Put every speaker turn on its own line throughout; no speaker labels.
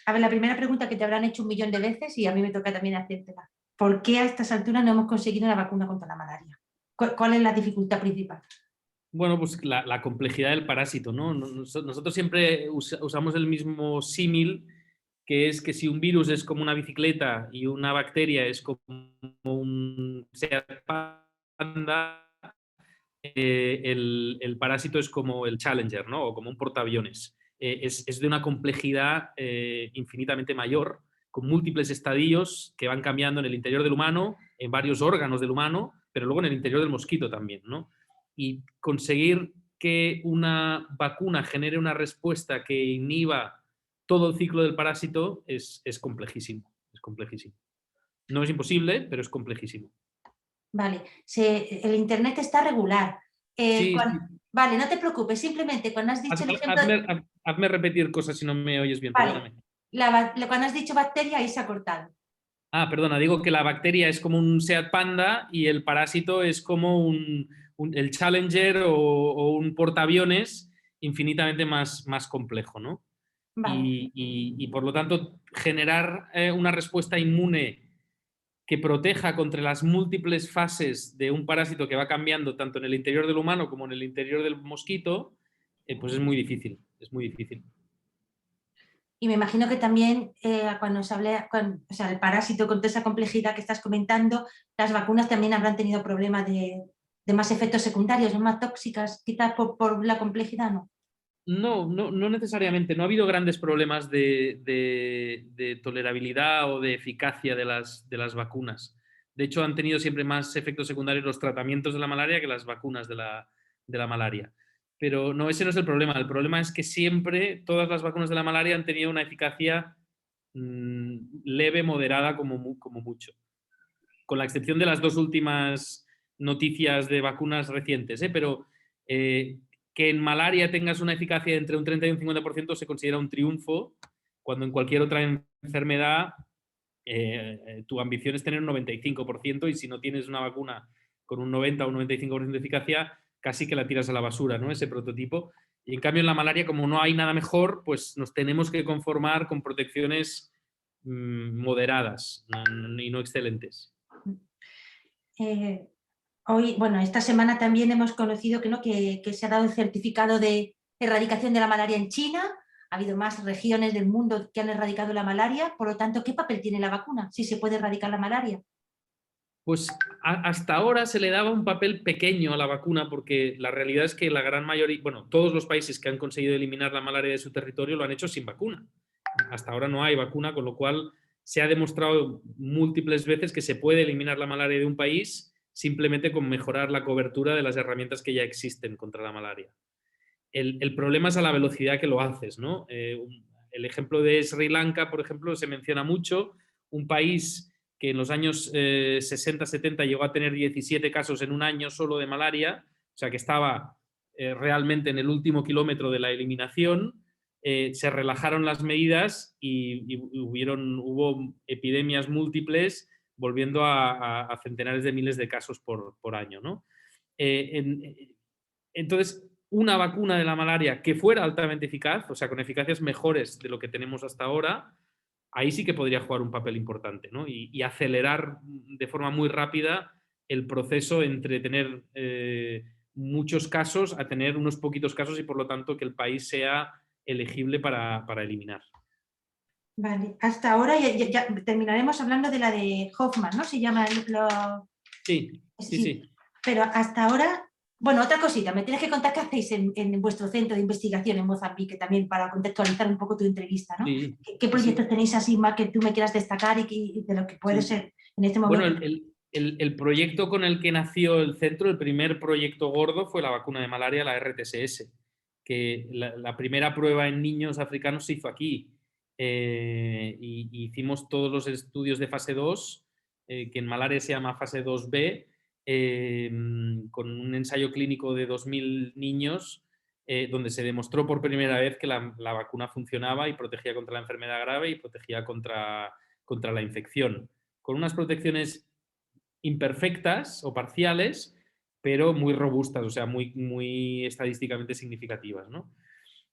A ver, la primera pregunta que te habrán hecho 1.000.000 de veces y a mí me toca también hacértela. ¿Por qué a estas alturas no hemos conseguido una vacuna contra la malaria? ¿Cuál es la dificultad principal?
Bueno, pues la complejidad del parásito, ¿no? Nosotros siempre usamos el mismo símil, que es que si un virus es como una bicicleta y una bacteria es como un Seat Panda, el parásito es como el Challenger, ¿no? O como un portaaviones. Es de una complejidad infinitamente mayor, con múltiples estadios que van cambiando en el interior del humano, en varios órganos del humano, pero luego en el interior del mosquito también, ¿no? Y conseguir que una vacuna genere una respuesta que inhiba todo el ciclo del parásito es complejísimo. Es complejísimo. No es imposible, pero es complejísimo.
Vale, el internet está regular.
Sí, sí.
Vale, no te preocupes, simplemente cuando has dicho el ejemplo...
Hazme repetir cosas si no me oyes bien,
Vale,
perdóname.
cuando has dicho bacteria, ahí se ha cortado.
Perdona, digo que la bacteria es como un Seat Panda y el parásito es como el Challenger o un portaaviones infinitamente más complejo, ¿no?
Vale.
Y por lo tanto, generar una respuesta inmune que proteja contra las múltiples fases de un parásito que va cambiando tanto en el interior del humano como en el interior del mosquito, pues es muy difícil, es muy difícil.
Y me imagino que también cuando se hable, o sea, el parásito con toda esa complejidad que estás comentando, las vacunas también habrán tenido problemas de más efectos secundarios, ¿no? Más tóxicas, quizás por la complejidad, ¿no?
No necesariamente. No ha habido grandes problemas de tolerabilidad o de eficacia de las vacunas. De hecho, han tenido siempre más efectos secundarios los tratamientos de la malaria que las vacunas de la malaria. Pero no, ese no es el problema. El problema es que siempre todas las vacunas de la malaria han tenido una eficacia leve, moderada como mucho. Con la excepción de las dos últimas noticias de vacunas recientes, pero que en malaria tengas una eficacia entre un 30 y un 50% se considera un triunfo, cuando en cualquier otra enfermedad tu ambición es tener un 95% y si no tienes una vacuna con un 90 o un 95% de eficacia, casi que la tiras a la basura, ¿no? Ese prototipo. Y en cambio en la malaria, como no hay nada mejor, pues nos tenemos que conformar con protecciones moderadas y no excelentes.
Hoy, bueno, esta semana también hemos conocido que, ¿no? que se ha dado el certificado de erradicación de la malaria en China. Ha habido más regiones del mundo que han erradicado la malaria. Por lo tanto, ¿qué papel tiene la vacuna? Si se puede erradicar la malaria.
Pues hasta ahora se le daba un papel pequeño a la vacuna porque la realidad es que la gran mayoría, bueno, todos los países que han conseguido eliminar la malaria de su territorio lo han hecho sin vacuna. Hasta ahora no hay vacuna, con lo cual se ha demostrado múltiples veces que se puede eliminar la malaria de un país simplemente con mejorar la cobertura de las herramientas que ya existen contra la malaria. El problema es a la velocidad que lo haces, ¿no? El ejemplo de Sri Lanka, por ejemplo, se menciona mucho, un país que en los años 60-70 llegó a tener 17 casos en un año solo de malaria, o sea que estaba realmente en el último kilómetro de la eliminación, se relajaron las medidas y hubo epidemias múltiples volviendo a centenares de miles de casos por año, ¿no? Entonces, una vacuna de la malaria que fuera altamente eficaz, o sea, con eficacias mejores de lo que tenemos hasta ahora, ahí sí que podría jugar un papel importante, ¿no? Y acelerar de forma muy rápida el proceso entre tener muchos casos a tener unos poquitos casos y por lo tanto que el país sea elegible para eliminar.
Vale, hasta ahora ya terminaremos hablando de la de Hoffman, ¿no? Se llama
Sí.
Pero hasta ahora, bueno, otra cosita, me tienes que contar qué hacéis en vuestro centro de investigación en Mozambique también para contextualizar un poco tu entrevista, ¿no?
Sí,
¿Qué proyectos tenéis así más que tú me quieras destacar y de lo que puede ser en este momento?
Bueno, el proyecto con el que nació el centro, el primer proyecto gordo fue la vacuna de malaria, la RTSS, que la primera prueba en niños africanos se hizo aquí. Y hicimos todos los estudios de fase 2, que en malaria se llama fase 2B, con un ensayo clínico de 2.000 niños, donde se demostró por primera vez que la vacuna funcionaba y protegía contra la enfermedad grave y protegía contra la infección, con unas protecciones imperfectas o parciales, pero muy robustas, o sea, muy estadísticamente significativas, ¿no?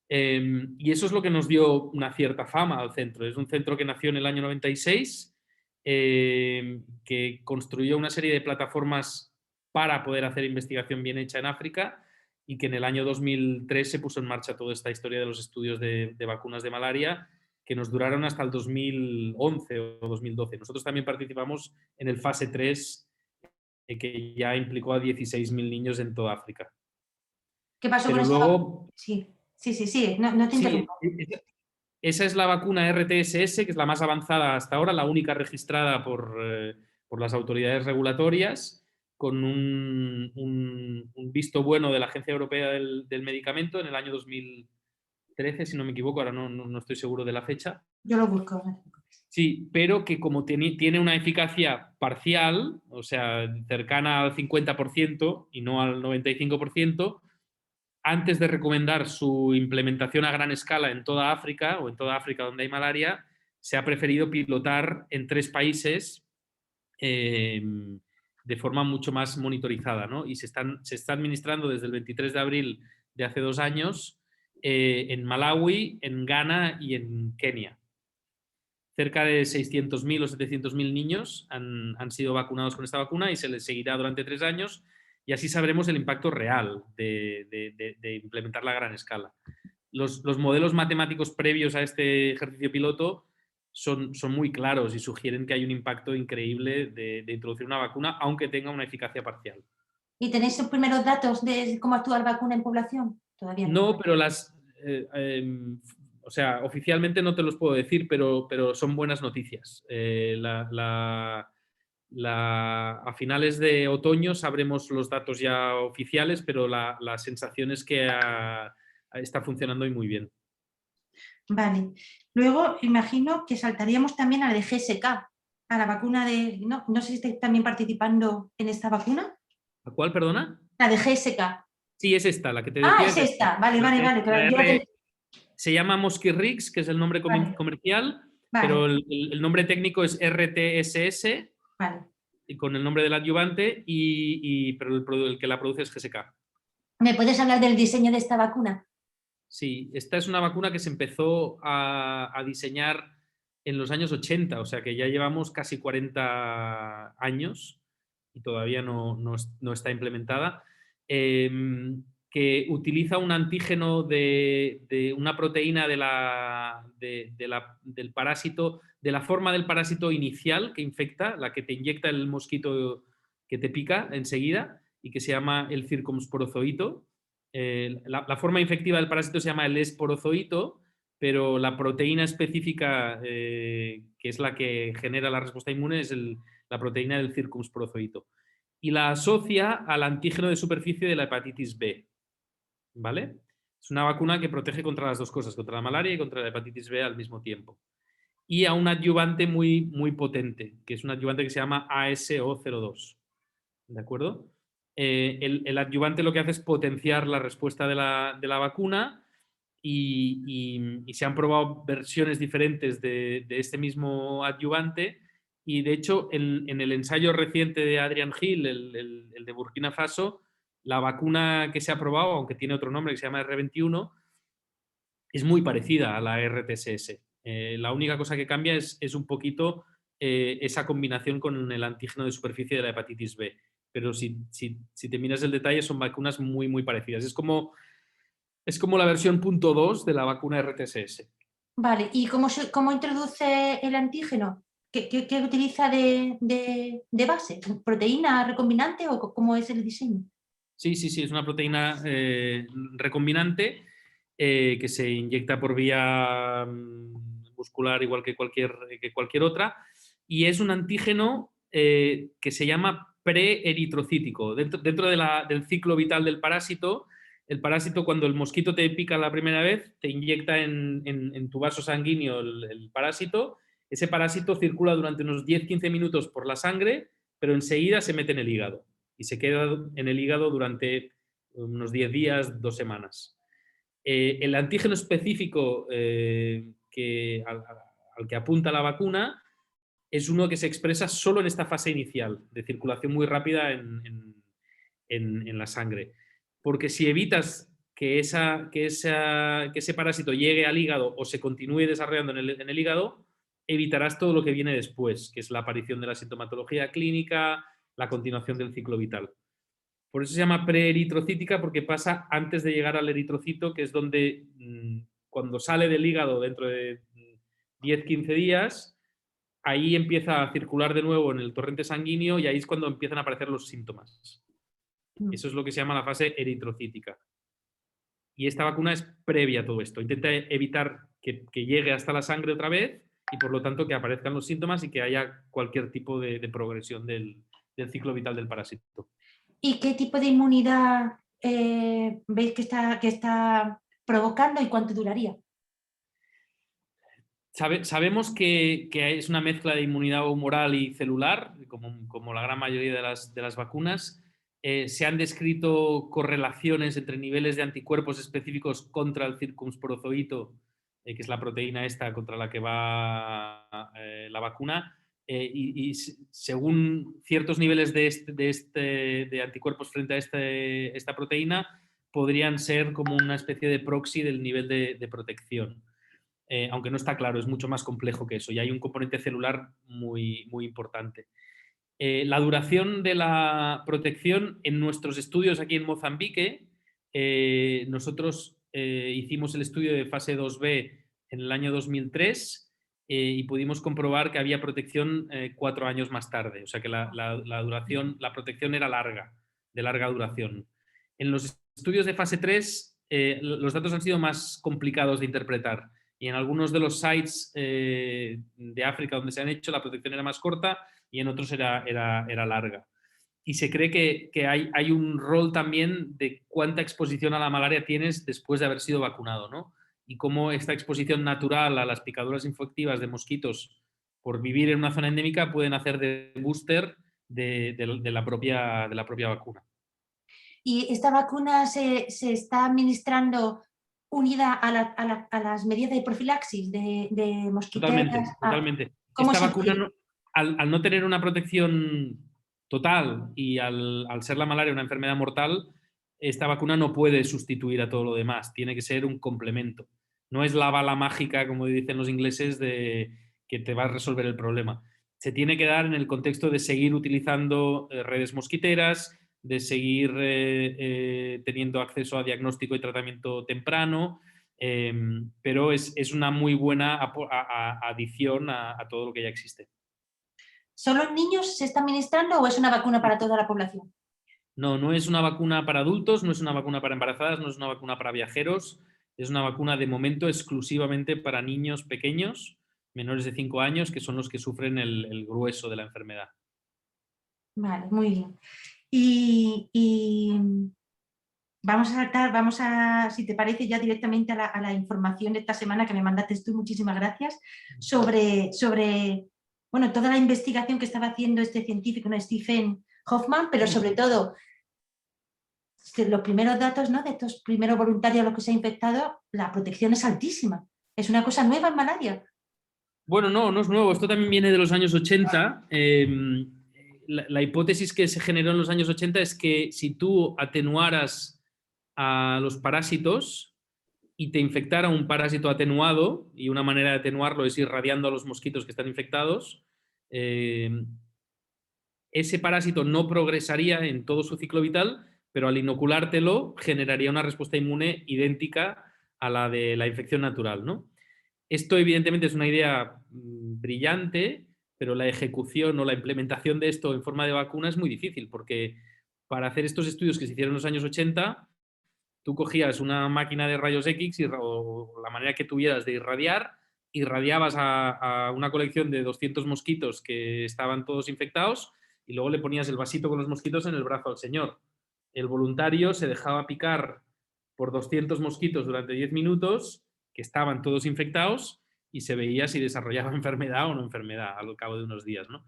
Y eso es lo que nos dio una cierta fama al centro. Es un centro que nació en el año 96, que construyó una serie de plataformas para poder hacer investigación bien hecha en África y que en el año 2003 se puso en marcha toda esta historia de los estudios de vacunas de malaria que nos duraron hasta el 2011 o 2012. Nosotros también participamos en el fase 3 que ya implicó a 16.000 niños en toda África.
¿Qué pasó con
Pero
esa vacuna?
luego...
Sí, no te
Sí,
interrumpo.
esa es la vacuna RTSS, que es la más avanzada hasta ahora, la única registrada por las autoridades regulatorias, con un visto bueno de la Agencia Europea del Medicamento en el año 2013, si no me equivoco, ahora no estoy seguro de la fecha.
Yo lo busco.
Sí, pero que como tiene una eficacia parcial, o sea, cercana al 50% y no al 95%, antes de recomendar su implementación a gran escala en toda África o en toda África donde hay malaria, se ha preferido pilotar en 3 países de forma mucho más monitorizada, ¿no? Y se está administrando desde el 23 de abril de hace 2 años en Malawi, en Ghana y en Kenia. Cerca de 600.000 o 700.000 niños han sido vacunados con esta vacuna y se les seguirá durante 3 años y así sabremos el impacto real de implementarla a gran escala. Los modelos matemáticos previos a este ejercicio piloto son muy claros y sugieren que hay un impacto increíble de introducir una vacuna, aunque tenga una eficacia parcial.
¿Y tenéis los primeros datos de cómo actúa la vacuna en población? Todavía no.
No, pero o sea, oficialmente no te los puedo decir, pero son buenas noticias. A finales de otoño sabremos los datos ya oficiales, pero la sensación es que está funcionando muy bien.
Vale. Luego, imagino que saltaríamos también a la de GSK, a la vacuna de... No sé si estáis también participando en esta vacuna.
¿A cuál, perdona?
La de GSK.
Sí, es esta, la que te
Ah,
decía.
es esta. Vale.
Se llama Mosquirix, que es el nombre comercial,
Vale.
pero el nombre técnico es RTSS,
Vale.
y con el nombre del adyuvante, pero el que la produce es GSK.
¿Me puedes hablar del diseño de esta vacuna?
Sí, esta es una vacuna que se empezó a diseñar en los años 80, o sea que ya llevamos casi 40 años y todavía no está implementada, que utiliza un antígeno de una proteína del parásito, de la forma del parásito inicial que infecta, la que te inyecta el mosquito que te pica enseguida y que se llama el circumsporozoito. La forma infectiva del parásito se llama el esporozoito, pero la proteína específica que es la que genera la respuesta inmune es la proteína del circumsporozoito. Y la asocia al antígeno de superficie de la hepatitis B. ¿Vale? Es una vacuna que protege contra las dos cosas, contra la malaria y contra la hepatitis B al mismo tiempo. Y a un adyuvante muy, muy potente, que es un adyuvante que se llama ASO02. ¿De acuerdo? El adyuvante lo que hace es potenciar la respuesta de la vacuna y se han probado versiones diferentes de este mismo adyuvante y de hecho en el ensayo reciente de Adrian Hill, el de Burkina Faso, la vacuna que se ha probado, aunque tiene otro nombre que se llama R21, es muy parecida a la RTSS. La única cosa que cambia es un poquito esa combinación con el antígeno de superficie de la hepatitis B. Pero si te miras el detalle, son vacunas muy, muy parecidas. Es como la versión .2 de la vacuna RTSS.
Vale, ¿y cómo introduce el antígeno? ¿Qué utiliza de base? ¿Proteína recombinante o cómo es el diseño?
Sí, es una proteína recombinante que se inyecta por vía muscular igual que cualquier otra y es un antígeno que se llama preeritrocítico. Dentro del ciclo vital del parásito, el parásito cuando el mosquito te pica la primera vez te inyecta en tu vaso sanguíneo el parásito. Ese parásito circula durante unos 10-15 minutos por la sangre, pero enseguida se mete en el hígado y se queda en el hígado durante unos 10 días, 2 semanas. El antígeno específico al que apunta la vacuna es uno que se expresa solo en esta fase inicial de circulación muy rápida en la sangre. Porque si evitas que ese parásito llegue al hígado o se continúe desarrollando en el hígado, evitarás todo lo que viene después, que es la aparición de la sintomatología clínica, la continuación del ciclo vital. Por eso se llama preeritrocítica, porque pasa antes de llegar al eritrocito, que es donde cuando sale del hígado dentro de 10-15 días, ahí empieza a circular de nuevo en el torrente sanguíneo y ahí es cuando empiezan a aparecer los síntomas. Eso es lo que se llama la fase eritrocítica. Y esta vacuna es previa a todo esto. Intenta evitar que llegue hasta la sangre otra vez y por lo tanto que aparezcan los síntomas y que haya cualquier tipo de progresión del ciclo vital del parásito.
¿Y qué tipo de inmunidad veis que está provocando y cuánto duraría?
Sabemos que es una mezcla de inmunidad humoral y celular, como la gran mayoría de las vacunas. Se han descrito correlaciones entre niveles de anticuerpos específicos contra el circunsporozoito, que es la proteína esta contra la que va la vacuna, y según ciertos niveles de anticuerpos frente a esta proteína, podrían ser como una especie de proxy del nivel de protección. Aunque no está claro, es mucho más complejo que eso y hay un componente celular muy, muy importante. La duración de la protección en nuestros estudios aquí en Mozambique, nosotros hicimos el estudio de fase 2B en el año 2003 y pudimos comprobar que había protección 4 años más tarde, o sea que la protección era de larga duración. En los estudios de fase 3 los datos han sido más complicados de interpretar y en algunos de los sites de África donde se han hecho la protección era más corta y en otros era larga. Y se cree que hay un rol también de cuánta exposición a la malaria tienes después de haber sido vacunado, ¿no? Y cómo esta exposición natural a las picaduras infectivas de mosquitos por vivir en una zona endémica pueden hacer de booster de la propia vacuna.
¿Y esta vacuna se está administrando unida a las medidas de profilaxis de mosquiteras?
Totalmente.
¿Cómo
Esta
se
vacuna,
hace?
al no tener una protección total y al ser la malaria una enfermedad mortal, esta vacuna no puede sustituir a todo lo demás, tiene que ser un complemento. No es la bala mágica, como dicen los ingleses, de que te va a resolver el problema. Se tiene que dar en el contexto de seguir utilizando redes mosquiteras, de seguir teniendo acceso a diagnóstico y tratamiento temprano, pero es una muy buena adición a todo lo que ya existe.
¿Solo en niños se está administrando o es una vacuna para toda la población?
No, no es una vacuna para adultos, no es una vacuna para embarazadas, no es una vacuna para viajeros, es una vacuna de momento exclusivamente para niños pequeños, menores de 5 años, que son los que sufren el grueso de la enfermedad.
Vale, muy bien. Y vamos si te parece, ya directamente a la información de esta semana que me mandaste tú, muchísimas gracias, sobre bueno, toda la investigación que estaba haciendo este científico, ¿no? Stephen Hoffman, pero sobre todo los primeros datos, ¿no? De estos primeros voluntarios a los que se ha infectado, la protección es altísima. Es una cosa nueva en malaria.
Bueno, no es nuevo, esto también viene de los años 80. La hipótesis que se generó en los años 80 es que si tú atenuaras a los parásitos y te infectara un parásito atenuado, y una manera de atenuarlo es irradiando a los mosquitos que están infectados, ese parásito no progresaría en todo su ciclo vital, pero al inoculártelo generaría una respuesta inmune idéntica a la de la infección natural, ¿no? Esto evidentemente es una idea brillante, pero la ejecución o la implementación de esto en forma de vacuna es muy difícil, porque para hacer estos estudios que se hicieron en los años 80, tú cogías una máquina de rayos X o la manera que tuvieras de irradiar, irradiabas a una colección de 200 mosquitos que estaban todos infectados y luego le ponías el vasito con los mosquitos en el brazo al señor. El voluntario se dejaba picar por 200 mosquitos durante 10 minutos, que estaban todos infectados, y se veía si desarrollaba enfermedad o no enfermedad al cabo de unos días, ¿no?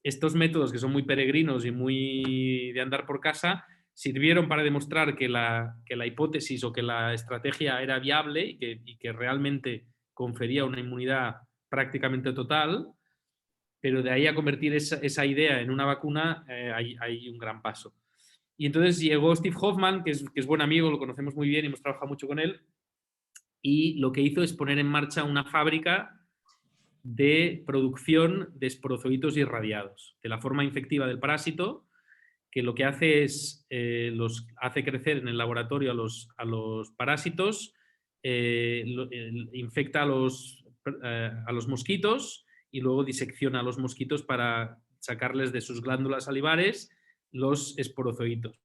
Estos métodos, que son muy peregrinos y muy de andar por casa, sirvieron para demostrar que la hipótesis o que la estrategia era viable y que realmente confería una inmunidad prácticamente total, pero de ahí a convertir esa idea en una vacuna hay un gran paso. Y entonces llegó Steve Hoffman, que es buen amigo, lo conocemos muy bien y hemos trabajado mucho con él, y lo que hizo es poner en marcha una fábrica de producción de esporozoitos irradiados, de la forma infectiva del parásito, que lo que hace es los hace crecer en el laboratorio a los parásitos, infecta a los mosquitos y luego disecciona a los mosquitos para sacarles de sus glándulas salivares los esporozoitos.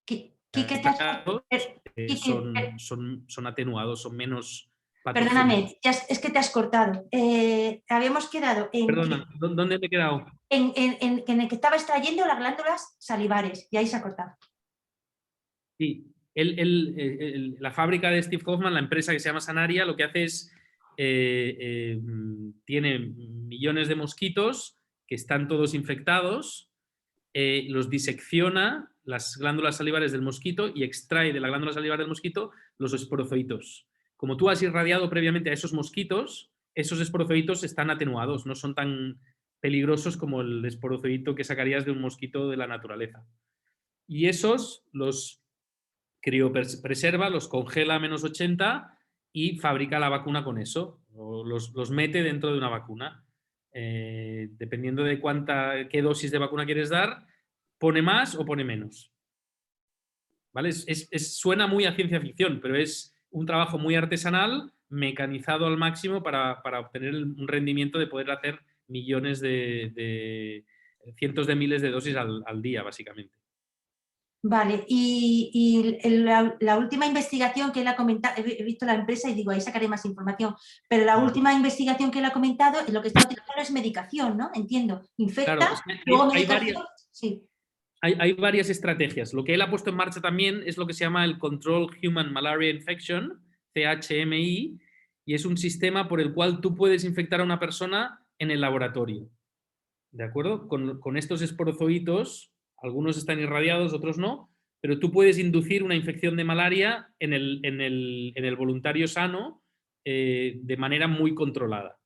Quique,
Son atenuados, son menos
perdóname,
patogénicos.
es que te has cortado. Habíamos quedado en,
Perdona, ¿dónde me he quedado?
en el que estaba extrayendo las glándulas salivares y ahí se ha cortado.
Sí, la fábrica de Steve Hoffman, la empresa que se llama Sanaria, lo que hace es, tiene millones de mosquitos que están todos infectados, los disecciona las glándulas salivares del mosquito y extrae de la glándula salivar del mosquito los esporozoitos. Como tú has irradiado previamente a esos mosquitos, esos esporozoitos están atenuados, no son tan peligrosos como el esporozoito que sacarías de un mosquito de la naturaleza. Y esos los criopreserva, los congela a -80 y fabrica la vacuna con eso. O los mete dentro de una vacuna. Dependiendo de qué dosis de vacuna quieres dar, pone más o pone menos. ¿Vale? Suena muy a ciencia ficción, pero es un trabajo muy artesanal, mecanizado al máximo para obtener un rendimiento de poder hacer millones cientos de miles de dosis al día, básicamente.
Vale, y la última investigación que él ha comentado, he visto la empresa y digo, ahí sacaré más información, pero la última investigación que él ha comentado, lo que está utilizando es medicación, ¿no? Entiendo, infecta,
claro,
luego medicación, sí.
Hay varias estrategias. Lo que él ha puesto en marcha también es lo que se llama el Control Human Malaria Infection, CHMI, y es un sistema por el cual tú puedes infectar a una persona en el laboratorio. ¿De acuerdo? Con estos esporozoitos, algunos están irradiados, otros no, pero tú puedes inducir una infección de malaria en el voluntario sano de manera muy controlada.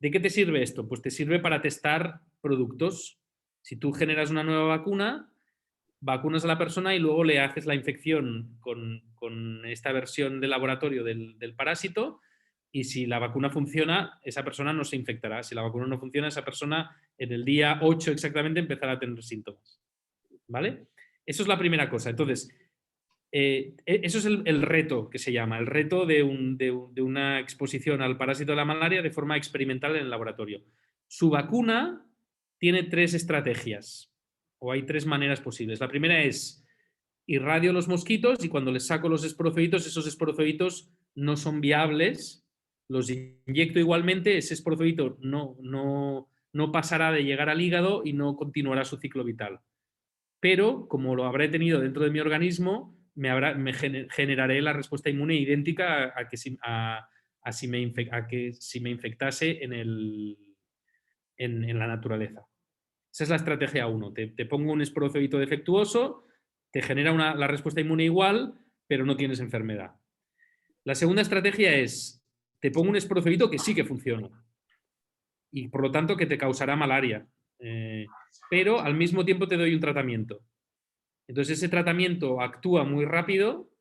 ¿De qué te sirve esto? Pues te sirve para testar productos. Si tú generas una nueva vacuna, vacunas a la persona y luego le haces la infección con esta versión de laboratorio del parásito, y si la vacuna funciona, esa persona no se infectará. Si la vacuna no funciona, esa persona en el día 8 exactamente empezará a tener síntomas. ¿Vale? Eso es la primera cosa. Entonces, eso es el reto que se llama, el reto de una exposición al parásito de la malaria de forma experimental en el laboratorio. Su vacuna tiene 3 estrategias, o hay 3 maneras posibles. La primera es irradio los mosquitos y cuando les saco los esporozoitos, esos esporozoitos no son viables, los inyecto igualmente, ese esporozoito no pasará de llegar al hígado y no continuará su ciclo vital. Pero como lo habré tenido dentro de mi organismo, generaré la respuesta inmune idéntica a que si me infectase en la naturaleza. Esa es la estrategia 1. Te pongo un esporozoito defectuoso, te genera la respuesta inmune igual, pero no tienes enfermedad. La segunda estrategia es, te pongo un esporozoito que sí que funciona y por lo tanto que te causará malaria, pero al mismo tiempo te doy un tratamiento. Entonces ese tratamiento actúa muy rápido,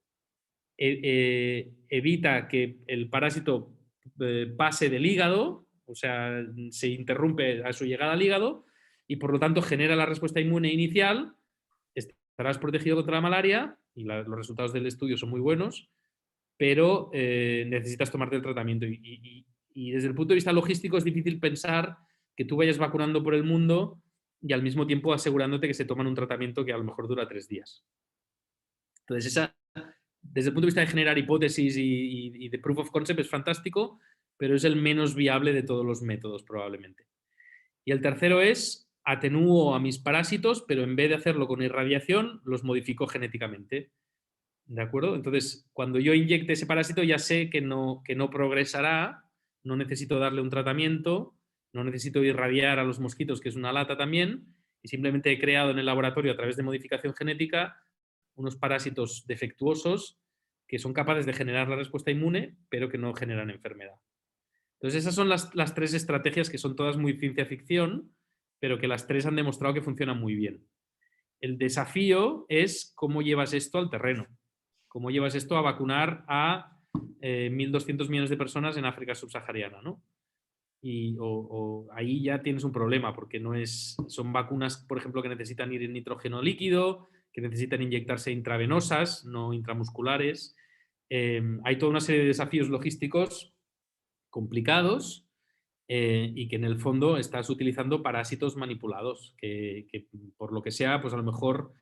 evita que el parásito pase del hígado, o sea, se interrumpe a su llegada al hígado y por lo tanto genera la respuesta inmune inicial, estarás protegido contra la malaria y los resultados del estudio son muy buenos, pero necesitas tomarte el tratamiento. Y desde el punto de vista logístico es difícil pensar que tú vayas vacunando por el mundo y al mismo tiempo asegurándote que se toman un tratamiento que a lo mejor dura 3 días. Entonces, desde el punto de vista de generar hipótesis y de proof of concept es fantástico, pero es el menos viable de todos los métodos probablemente. Y el tercero es, atenúo a mis parásitos, pero en vez de hacerlo con irradiación, los modifico genéticamente. ¿De acuerdo? Entonces, cuando yo inyecte ese parásito ya sé que no progresará, no necesito darle un tratamiento, no necesito irradiar a los mosquitos, que es una lata también, y simplemente he creado en el laboratorio a través de modificación genética unos parásitos defectuosos que son capaces de generar la respuesta inmune, pero que no generan enfermedad. Entonces esas son las 3 estrategias que son todas muy ciencia ficción, pero que las 3 han demostrado que funcionan muy bien. El desafío es cómo llevas esto al terreno, cómo llevas esto a vacunar a 1.200 millones de personas en África subsahariana, ¿no? Ahí ya tienes un problema, porque son vacunas, por ejemplo, que necesitan ir en nitrógeno líquido, que necesitan inyectarse intravenosas, no intramusculares. Hay toda una serie de desafíos logísticos complicados y que en el fondo estás utilizando parásitos manipulados, que por lo que sea, pues a lo mejor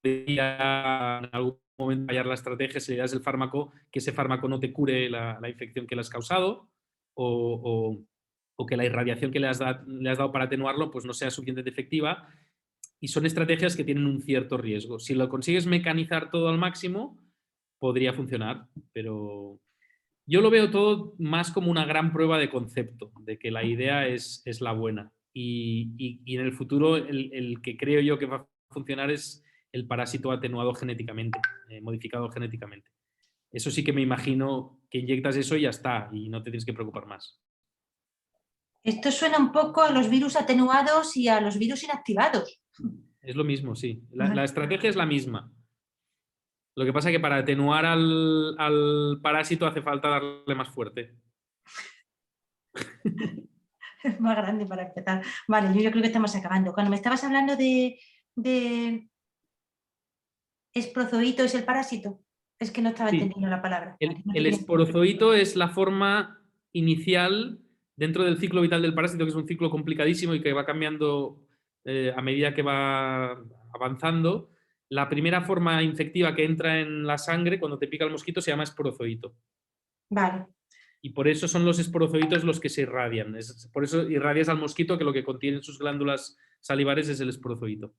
en algún momento fallar la estrategia si le das el fármaco, que ese fármaco no te cure la infección que le has causado o que la irradiación que le has dado para atenuarlo pues no sea suficientemente efectiva. Y son estrategias que tienen un cierto riesgo. Si lo consigues mecanizar todo al máximo, podría funcionar, pero yo lo veo todo más como una gran prueba de concepto, de que la idea es la buena. Y en el futuro el que creo yo que va a funcionar es el parásito atenuado genéticamente, modificado genéticamente. Eso sí que me imagino que inyectas eso y ya está, y no te tienes que preocupar más.
Esto suena un poco a los virus atenuados y a los virus inactivados.
Es lo mismo, sí. La estrategia es la misma. Lo que pasa es que para atenuar al parásito hace falta darle más fuerte.
Más grande para empezar. Vale, yo creo que estamos acabando. Cuando me estabas hablando de esporozoito, ¿es el parásito? Es que no estaba
Sí.
entendiendo la palabra.
El esporozoito es la forma inicial dentro del ciclo vital del parásito, que es un ciclo complicadísimo y que va cambiando a medida que va avanzando. La primera forma infectiva que entra en la sangre cuando te pica el mosquito se llama esporozoito.
Vale.
Y por eso son los esporozoitos los que se irradian. Por eso irradias al mosquito, que lo que contiene en sus glándulas salivares es el esporozoito.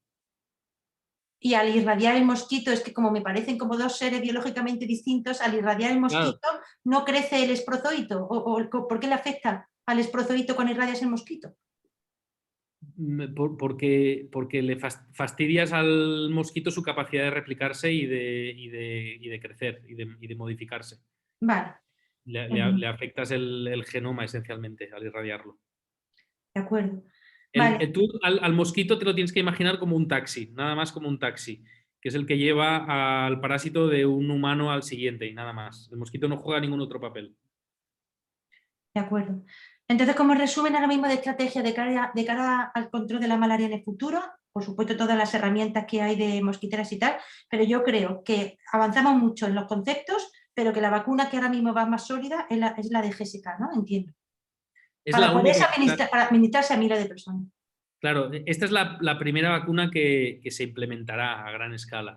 Y al irradiar el mosquito, es que como me parecen como dos seres biológicamente distintos, al irradiar el mosquito, claro, ¿no crece el esporozoito? ¿Por qué le afecta al esporozoito cuando irradias el mosquito?
Porque le fastidias al mosquito su capacidad de replicarse y de crecer y de modificarse.
Vale.
Le afectas el genoma esencialmente al irradiarlo.
De acuerdo. Vale.
Tú al mosquito te lo tienes que imaginar como un taxi, nada más como un taxi, que es el que lleva al parásito de un humano al siguiente y nada más. El mosquito no juega ningún otro papel.
De acuerdo. Entonces, como resumen ahora mismo de estrategia de cara al control de la malaria en el futuro, por supuesto todas las herramientas que hay de mosquiteras y tal, pero yo creo que avanzamos mucho en los conceptos, pero que la vacuna que ahora mismo va más sólida es la de GSK, ¿no? Entiendo. Para poder administrarse a miles de personas.
Claro, esta es la primera vacuna que se implementará a gran escala.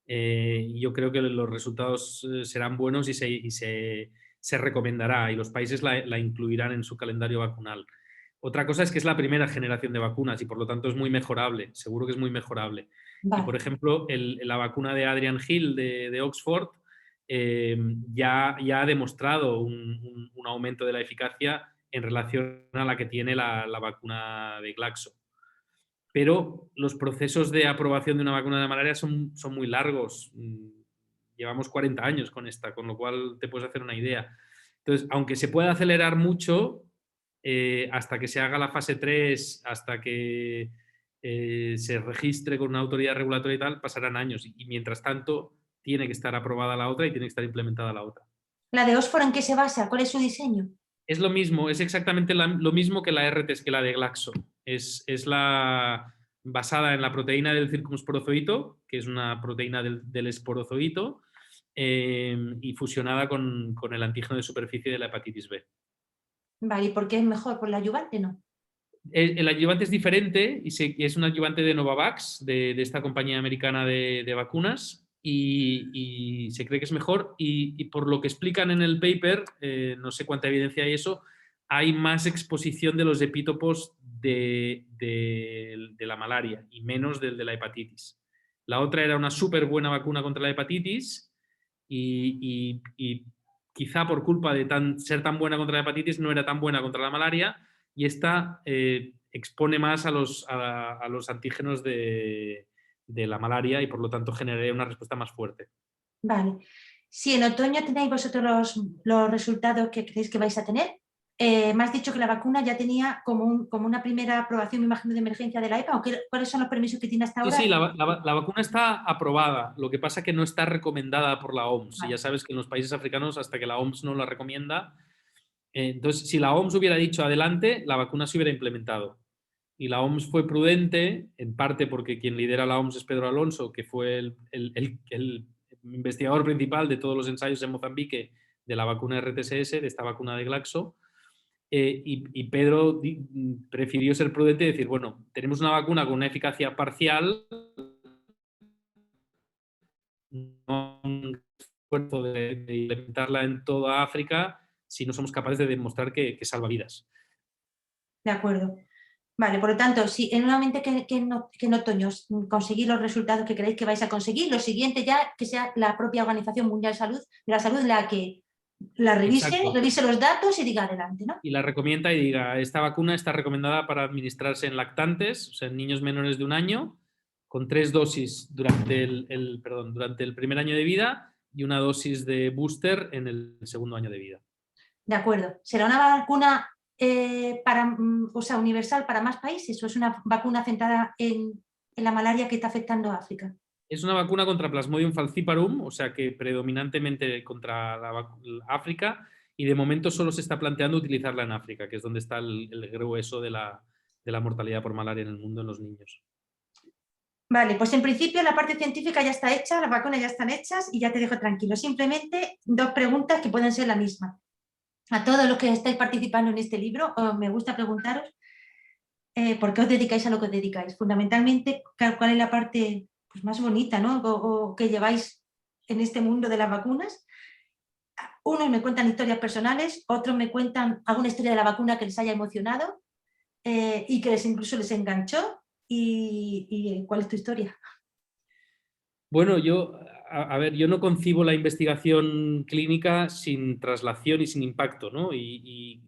Yo creo que los resultados serán buenos y se recomendará y los países la incluirán en su calendario vacunal. Otra cosa es que es la primera generación de vacunas y por lo tanto es muy mejorable, seguro que es muy mejorable. Vale. Y por ejemplo, la vacuna de Adrian Hill de Oxford ya ha demostrado un aumento de la eficacia en relación a la que tiene la vacuna de Glaxo. Pero los procesos de aprobación de una vacuna de malaria son muy largos. Llevamos 40 años con esta, con lo cual te puedes hacer una idea. Entonces, aunque se pueda acelerar mucho, hasta que se haga la fase 3, hasta que se registre con una autoridad regulatoria y tal, pasarán años. Y mientras tanto, tiene que estar aprobada la otra y tiene que estar implementada la otra.
¿La de Oxford en qué se basa? ¿Cuál es su diseño?
Es lo mismo, es exactamente lo mismo que la RTES, que la de Glaxo. Es basada en la proteína del circunsporozoito, que es una proteína del esporozoito, y fusionada con el antígeno de superficie de la hepatitis B.
Vale, ¿y por qué es mejor? ¿Por el adyuvante no?
El adyuvante es diferente y es un adyuvante de Novavax, de esta compañía americana de vacunas, y se cree que es mejor y por lo que explican en el paper, no sé cuánta evidencia hay eso, hay más exposición de los epítopos de la malaria y menos del de la hepatitis. La otra era una súper buena vacuna contra la hepatitis y quizá por culpa de ser tan buena contra la hepatitis no era tan buena contra la malaria y esta expone más a los antígenos de la malaria y por lo tanto generaría una respuesta más fuerte.
Vale. Si en otoño tenéis vosotros los resultados que creéis que vais a tener, me has dicho que la vacuna ya tenía como una primera aprobación, me imagino, de emergencia de la EPA, ¿cuáles son los permisos que tiene hasta
Sí,
ahora?
sí, la vacuna está aprobada, lo que pasa es que no está recomendada por la OMS. Y
Vale.
ya sabes que en los países africanos, hasta que la OMS no la recomienda, entonces si la OMS hubiera dicho adelante, la vacuna se hubiera implementado. Y la OMS fue prudente, en parte porque quien lidera la OMS es Pedro Alonso, que fue el investigador principal de todos los ensayos en Mozambique de la vacuna RTSS, de esta vacuna de Glaxo. Y Pedro prefirió ser prudente y decir, bueno, tenemos una vacuna con una eficacia parcial, no un esfuerzo de implementarla en toda África si no somos capaces de demostrar que salva vidas.
De acuerdo. Vale, por lo tanto, si en una mente que en otoño conseguís los resultados que creéis que vais a conseguir, lo siguiente ya que sea la propia Organización Mundial de la Salud la que la revise
Exacto.
los datos y diga adelante, ¿no?
Y la recomienda y diga, esta vacuna está recomendada para administrarse en lactantes, o sea, en niños menores de 1 año, con 3 dosis durante durante el primer año de vida y una dosis de booster en el segundo año de vida.
De acuerdo. ¿Será una vacuna o sea, universal para más países o es una vacuna centrada en la malaria que está afectando a África?
Es una vacuna contra Plasmodium falciparum, o sea que predominantemente contra África, y de momento solo se está planteando utilizarla en África, que es donde está el grueso de la mortalidad por malaria en el mundo en los niños.
Vale, pues en principio la parte científica ya está hecha, las vacunas ya están hechas y ya te dejo tranquilo. Simplemente 2 preguntas que pueden ser la misma. A todos los que estáis participando en este libro, me gusta preguntaros por qué os dedicáis a lo que os dedicáis. Fundamentalmente, ¿cuál es la parte pues, más bonita, ¿no? o que lleváis en este mundo de las vacunas? Unos me cuentan historias personales, otros me cuentan alguna historia de la vacuna que les haya emocionado y que incluso les enganchó. ¿Y cuál es tu historia?
Bueno, a ver, yo no concibo la investigación clínica sin traslación y sin impacto, ¿no? Y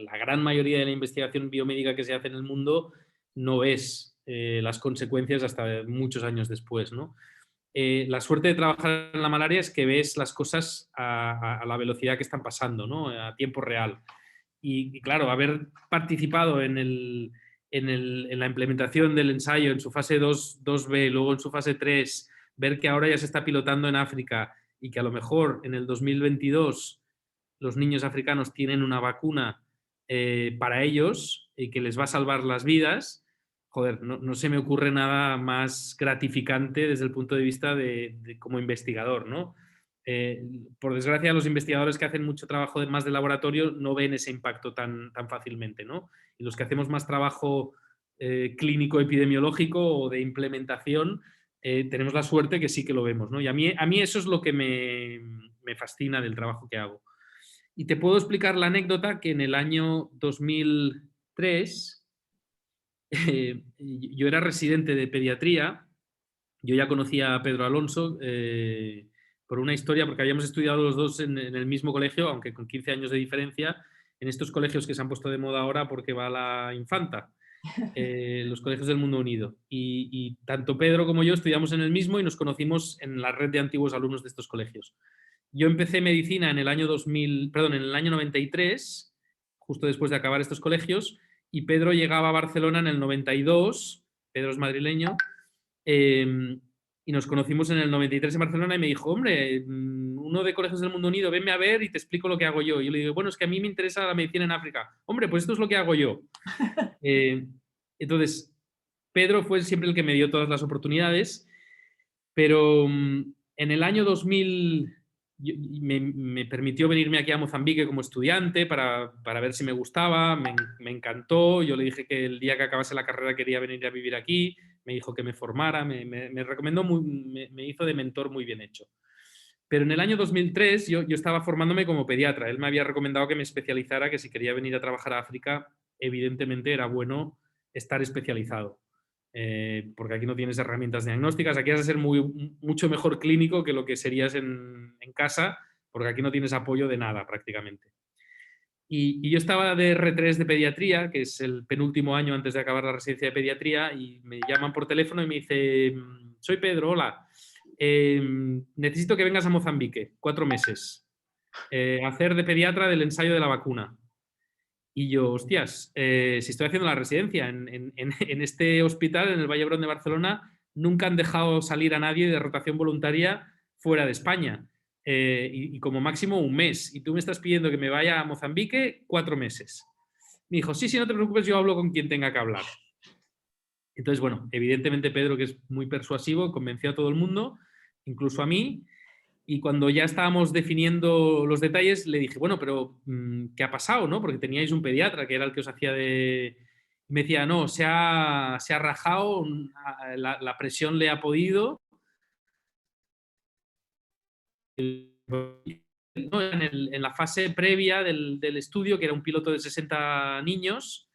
la gran mayoría de la investigación biomédica que se hace en el mundo no ves las consecuencias hasta muchos años después, ¿no? La suerte de trabajar en la malaria es que ves las cosas a la velocidad que están pasando, ¿no? A tiempo real. Y claro, haber participado en la implementación del ensayo en su fase 2B, luego en su fase 3, ver que ahora ya se está pilotando en África y que a lo mejor en el 2022 los niños africanos tienen una vacuna para ellos y que les va a salvar las vidas, joder, no se me ocurre nada más gratificante desde el punto de vista de como investigador, ¿no? Por desgracia, los investigadores que hacen mucho trabajo más de laboratorio no ven ese impacto tan fácilmente, ¿no? Y los que hacemos más trabajo clínico epidemiológico o de implementación, tenemos la suerte que sí que lo vemos, ¿no? Y a mí eso es lo que me fascina del trabajo que hago. Y te puedo explicar la anécdota que en el año 2003 yo era residente de pediatría, yo ya conocía a Pedro Alonso por una historia, porque habíamos estudiado los dos en el mismo colegio, aunque con 15 años de diferencia, en estos colegios que se han puesto de moda ahora porque va la infanta, los colegios del Mundo Unido. Y tanto Pedro como yo estudiamos en el mismo y nos conocimos en la red de antiguos alumnos de estos colegios. Yo empecé medicina en el año en el año 93, justo después de acabar estos colegios, y Pedro llegaba a Barcelona en el 92, Pedro es madrileño, y nos conocimos en el 93 en Barcelona y me dijo, hombre, uno de Colegios del Mundo Unido, venme a ver y te explico lo que hago yo. Y yo le digo, bueno, es que a mí me interesa la medicina en África. Hombre, pues esto es lo que hago yo. Entonces, Pedro fue siempre el que me dio todas las oportunidades, pero en el año 2000 me permitió venirme aquí a Mozambique como estudiante para ver si me gustaba, me encantó, yo le dije que el día que acabase la carrera quería venir a vivir aquí, me dijo que me formara, me recomendó, me hizo de mentor muy bien hecho. Pero en el año 2003 yo estaba formándome como pediatra, él me había recomendado que me especializara, que si quería venir a trabajar a África, evidentemente era bueno estar especializado. Porque aquí no tienes herramientas diagnósticas, aquí has de ser mucho mejor clínico que lo que serías en casa, porque aquí no tienes apoyo de nada prácticamente. Y yo estaba de R3 de pediatría, que es el penúltimo año antes de acabar la residencia de pediatría, y me llaman por teléfono y me dice, soy Pedro, hola, necesito que vengas a Mozambique, 4 meses, a hacer de pediatra del ensayo de la vacuna. Y yo, hostias, si estoy haciendo la residencia en este hospital, en el Vall d'Hebron de Barcelona, nunca han dejado salir a nadie de rotación voluntaria fuera de España. Y como máximo un mes. Y tú me estás pidiendo que me vaya a Mozambique 4 meses. Me dijo, sí, no te preocupes, yo hablo con quien tenga que hablar. Entonces, bueno, evidentemente Pedro, que es muy persuasivo, convenció a todo el mundo, incluso a mí. Y cuando ya estábamos definiendo los detalles, le dije, bueno, pero ¿qué ha pasado? ¿No? Porque teníais un pediatra que era el que os hacía de... Y me decía, no, se ha rajado, la presión le ha podido. ¿No? En la fase previa del estudio, que era un piloto de 60 niños,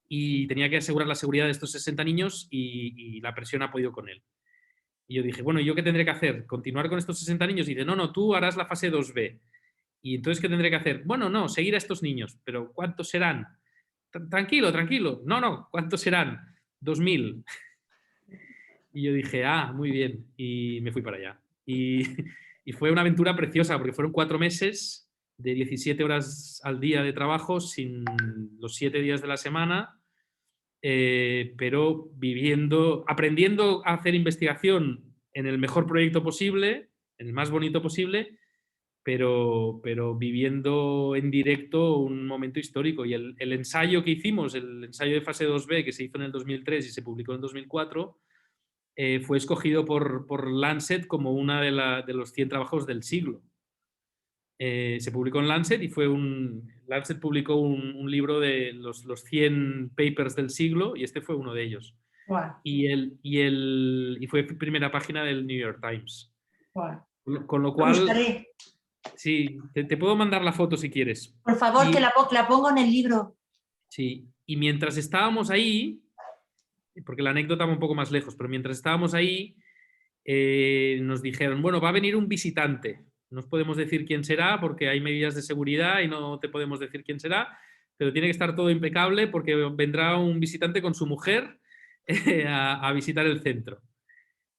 y tenía que asegurar la seguridad de estos 60 niños y la presión ha podido con él. Y yo dije, bueno, ¿y yo qué tendré que hacer? ¿Continuar con estos 60 niños? Y dice, no, tú harás la fase 2B. ¿Y entonces qué tendré que hacer? Bueno, no, seguir a estos niños. ¿Pero cuántos serán? Tranquilo. No, ¿cuántos serán? 2000. Y yo dije, muy bien. Y me fui para allá. Y fue una aventura preciosa, porque fueron 4 meses de 17 horas al día de trabajo, sin los 7 días de la semana, pero aprendiendo a hacer investigación en el mejor proyecto posible, en el más bonito posible, pero viviendo en directo un momento histórico. Y el ensayo que hicimos, el ensayo de fase 2B, que se hizo en el 2003 y se publicó en el 2004, fue escogido por Lancet como uno de los 100 trabajos del siglo. Se publicó en Lancet y Lancet publicó un libro de los 100 papers del siglo y este fue uno de ellos.
Wow.
Y fue primera página del New York Times.
Wow.
Con lo cual...
Me gustaré.
Sí, te puedo mandar la foto si quieres.
Por favor, que la pongo en el libro.
Sí, y mientras estábamos ahí, porque la anécdota va un poco más lejos, pero mientras estábamos ahí, nos dijeron, bueno, va a venir un visitante. No os podemos decir quién será porque hay medidas de seguridad y no te podemos decir quién será, pero tiene que estar todo impecable porque vendrá un visitante con su mujer a visitar el centro.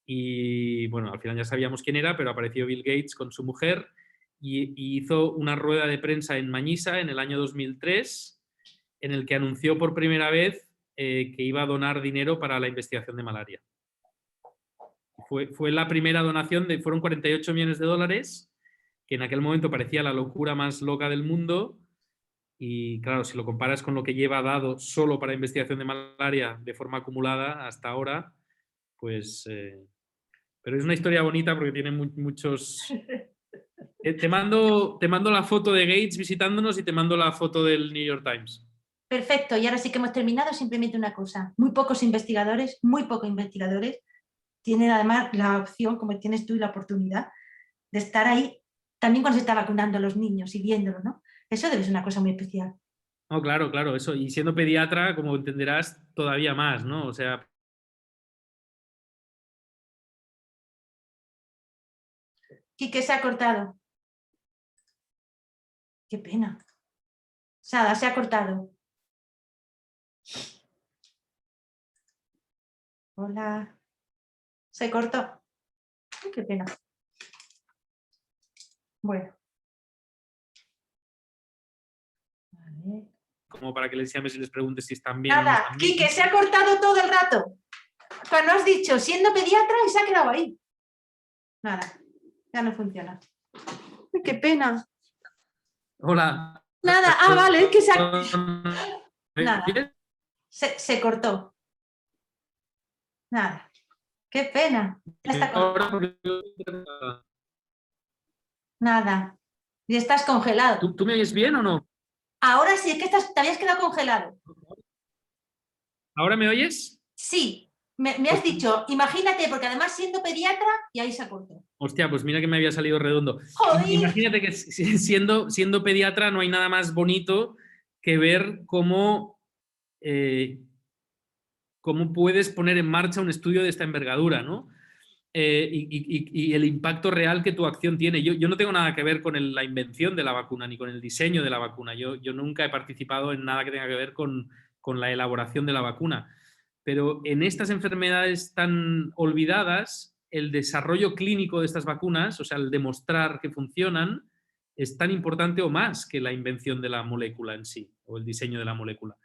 Y bueno, al final ya sabíamos quién era, pero apareció Bill Gates con su mujer y hizo una rueda de prensa en Manisa en el año 2003 en el que anunció por primera vez que iba a donar dinero para la investigación de malaria. Fue la primera donación, fueron 48 millones de dólares, que en aquel momento parecía la locura más loca del mundo. Y claro, si lo comparas con lo que lleva dado solo para investigación de malaria de forma acumulada hasta ahora, pues... pero es una historia bonita porque tiene muchos... Te mando la foto de Gates visitándonos y te mando la foto del New York Times.
Perfecto, y ahora sí que hemos terminado. Simplemente una cosa, muy pocos investigadores tienen además la opción, como tienes tú, y la oportunidad de estar ahí también cuando se está vacunando a los niños y viéndolo, ¿no? Eso debe ser una cosa muy especial.
No, claro, eso. Y siendo pediatra, como entenderás, todavía más, ¿no? O sea...
Quique, se ha cortado. Qué pena. Sada, se ha cortado. Hola. Se cortó. Ay, qué pena. Bueno. Vale.
Como para que les llames y les preguntes si están bien.
Nada,
o no están bien.
Quique, se ha cortado todo el rato. Cuando has dicho siendo pediatra y se ha quedado ahí. Nada, ya no funciona. Ay, qué pena.
Hola.
Nada, vale, es que se ha... Nada, se cortó. Nada, qué pena. Ya está congelado. Nada, y estás congelado.
¿Tú me oyes bien o no?
Ahora sí, es que te habías quedado congelado.
¿Ahora me oyes?
Sí, me has dicho, imagínate, porque además siendo pediatra, y ahí se cortó.
Hostia, pues mira que me había salido redondo.
¡Joder!
Imagínate que siendo pediatra no hay nada más bonito que ver cómo puedes poner en marcha un estudio de esta envergadura, ¿no? Y el impacto real que tu acción tiene. Yo no tengo nada que ver con la invención de la vacuna ni con el diseño de la vacuna. Yo nunca he participado en nada que tenga que ver con la elaboración de la vacuna. Pero en estas enfermedades tan olvidadas, el desarrollo clínico de estas vacunas, o sea, el demostrar que funcionan, es tan importante o más que la invención de la molécula en sí. o el diseño de la molécula.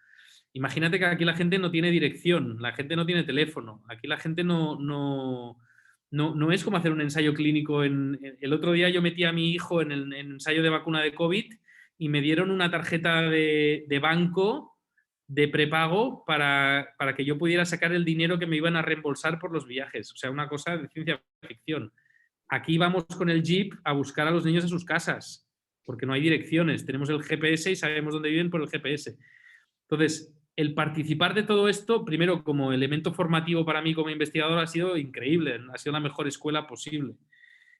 Imagínate que aquí la gente no tiene dirección, la gente no tiene teléfono, aquí la gente no es como hacer un ensayo clínico. El otro día yo metí a mi hijo en el ensayo de vacuna de COVID y me dieron una tarjeta de banco de prepago para que yo pudiera sacar el dinero que me iban a reembolsar por los viajes. O sea, una cosa de ciencia ficción. Aquí vamos con el Jeep a buscar a los niños a sus casas, porque no hay direcciones. Tenemos el GPS y sabemos dónde viven por el GPS. Entonces, el participar de todo esto, primero como elemento formativo para mí como investigador, ha sido increíble, ha sido la mejor escuela posible,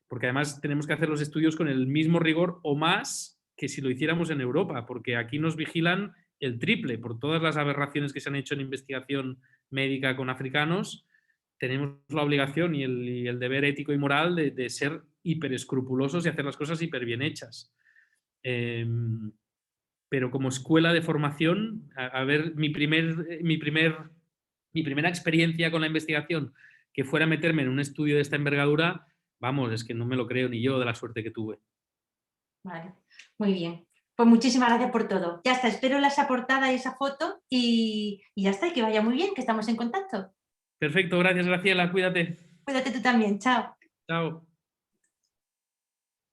porque además tenemos que hacer los estudios con el mismo rigor o más que si lo hiciéramos en Europa, porque aquí nos vigilan el triple por todas las aberraciones que se han hecho en investigación médica con africanos. Tenemos la obligación y el deber ético y moral de ser hiper escrupulosos y hacer las cosas hiper bien hechas. Pero como escuela de formación, a ver, mi primera experiencia con la investigación, que fuera meterme en un estudio de esta envergadura, vamos, es que no me lo creo ni yo de la suerte que tuve.
Vale, muy bien. Pues muchísimas gracias por todo. Ya está, espero esa portada y esa foto y ya está, y que vaya muy bien, que estamos en contacto.
Perfecto, gracias Graciela, cuídate.
Cuídate tú también, chao.
Chao.